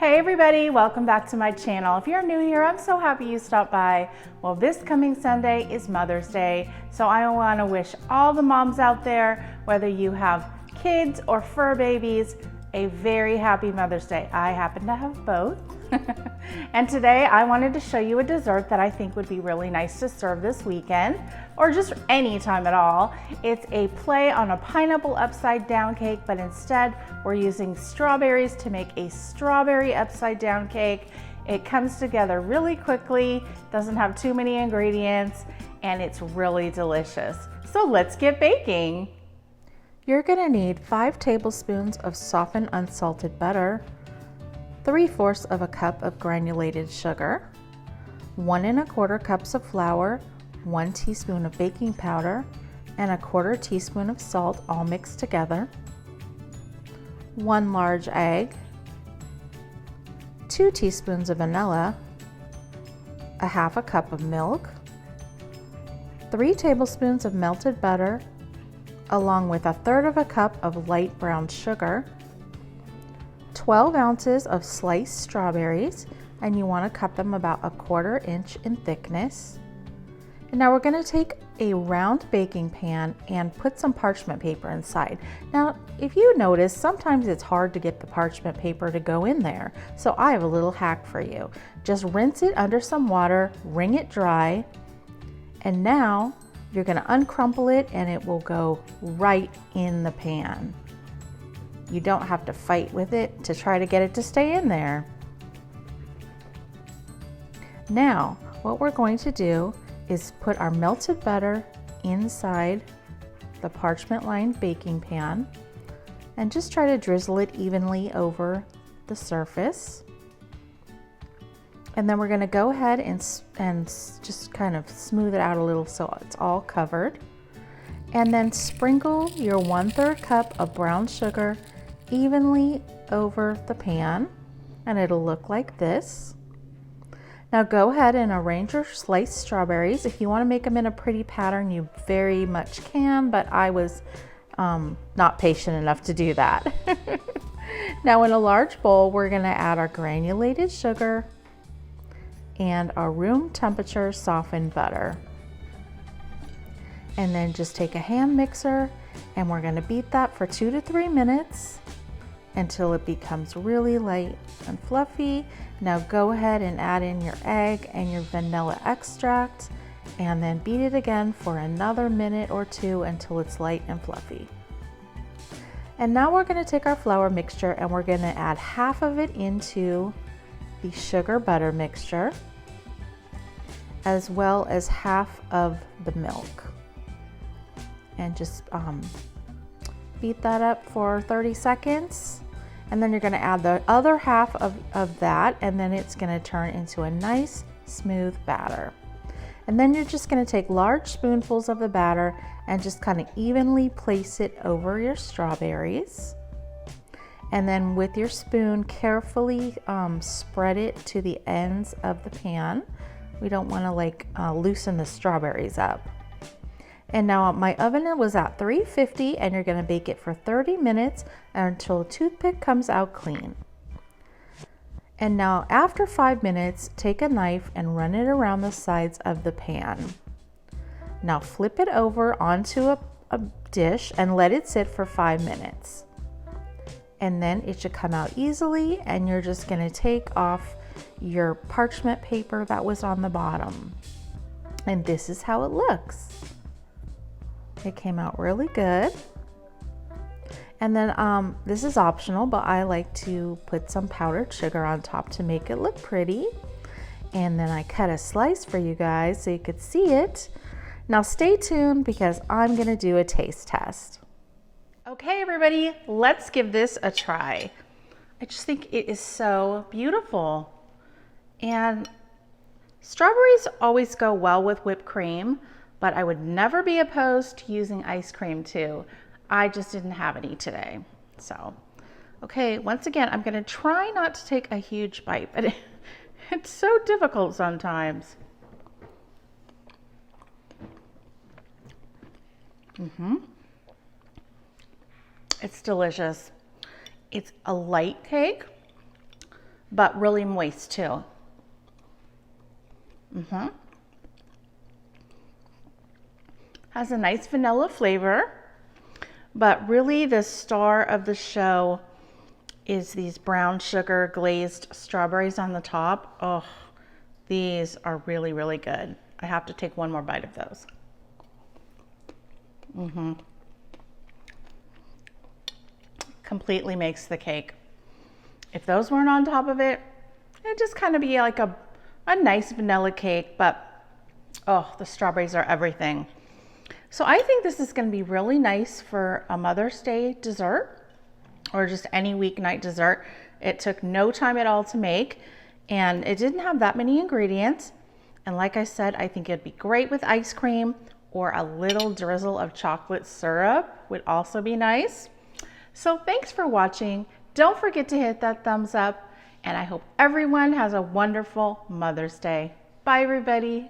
Hey everybody, welcome back to my channel. If you're new here, I'm so happy you stopped by. Well, this coming Sunday is Mother's Day, so I want to wish all the moms out there, whether you have kids or fur babies, a very happy Mother's Day. I happen to have both. And today I wanted to show you a dessert that I think would be really nice to serve this weekend or just any time at all. It's a play on a pineapple upside down cake, but instead we're using strawberries to make a strawberry upside down cake. It comes together really quickly, doesn't have too many ingredients, and it's really delicious. So let's get baking. You're gonna need 5 tablespoons of softened unsalted butter, 3/4 of a cup of granulated sugar, 1 1/4 cups of flour, 1 teaspoon of baking powder, and 1/4 teaspoon of salt, all mixed together, 1 large egg, 2 teaspoons of vanilla, 1/2 cup of milk, 3 tablespoons of melted butter, along with 1/3 cup of light brown sugar, 12 ounces of sliced strawberries, and you want to cut them about 1/4 inch in thickness. And now we're going to take a round baking pan and put some parchment paper inside. Now, if you notice, sometimes it's hard to get the parchment paper to go in there. So I have a little hack for you. Just rinse it under some water, wring it dry, and now you're going to uncrumple it and it will go right in the pan. You don't have to fight with it to try to get it to stay in there. Now, what we're going to do is put our melted butter inside the parchment lined baking pan and just try to drizzle it evenly over the surface. And then we're going to go ahead and just kind of smooth it out a little so it's all covered. And then sprinkle your 1/3 cup of brown sugar evenly over the pan, and it'll look like this. Now go ahead and arrange your sliced strawberries. If you want to make them in a pretty pattern, you very much can, but I was not patient enough to do that. Now in a large bowl, we're going to add our granulated sugar and our room temperature softened butter. And then just take a hand mixer and we're going to beat that for 2 to 3 minutes until it becomes really light and fluffy. Now go ahead and add in your egg and your vanilla extract and then beat it again for another minute or 2 until it's light and fluffy. And now we're going to take our flour mixture and we're going to add half of it into the sugar butter mixture, as well as half of the milk. And just beat that up for 30 seconds. And then you're going to add the other half of that, and then it's going to turn into a nice smooth batter. And then you're just going to take large spoonfuls of the batter and just kind of evenly place it over your strawberries. And then with your spoon, carefully spread it to the ends of the pan. We don't want to loosen the strawberries up. And now my oven was at 350 and you're going to bake it for 30 minutes until a toothpick comes out clean. And now after 5 minutes, take a knife and run it around the sides of the pan. Now flip it over onto a dish and let it sit for 5 minutes. And then it should come out easily, and you're just going to take off your parchment paper that was on the bottom. And this is how it looks. It came out really good. And then this is optional, but I like to put some powdered sugar on top to make it look pretty. And then I cut a slice for you guys so you could see it. Now stay tuned because I'm gonna do a taste test. Okay everybody, let's give this a try. I just think it is so beautiful. And strawberries always go well with whipped cream, but I would never be opposed to using ice cream too. I just didn't have any today. So, okay, once again, I'm gonna try not to take a huge bite, but it's so difficult sometimes. It's delicious. It's a light cake. but really moist too. Has a nice vanilla flavor, but really the star of the show is these brown sugar glazed strawberries on the top. Oh, these are really, really good. I have to take one more bite of those. Completely makes the cake. If those weren't on top of it, it'd just kind of be like a nice vanilla cake, but oh, the strawberries are everything. So I think this is going to be really nice for a Mother's Day dessert or just any weeknight dessert. It took no time at all to make, and it didn't have that many ingredients. And like I said, I think it'd be great with ice cream, or a little drizzle of chocolate syrup would also be nice. So thanks for watching. Don't forget to hit that thumbs up, and I hope everyone has a wonderful Mother's Day. Bye, everybody.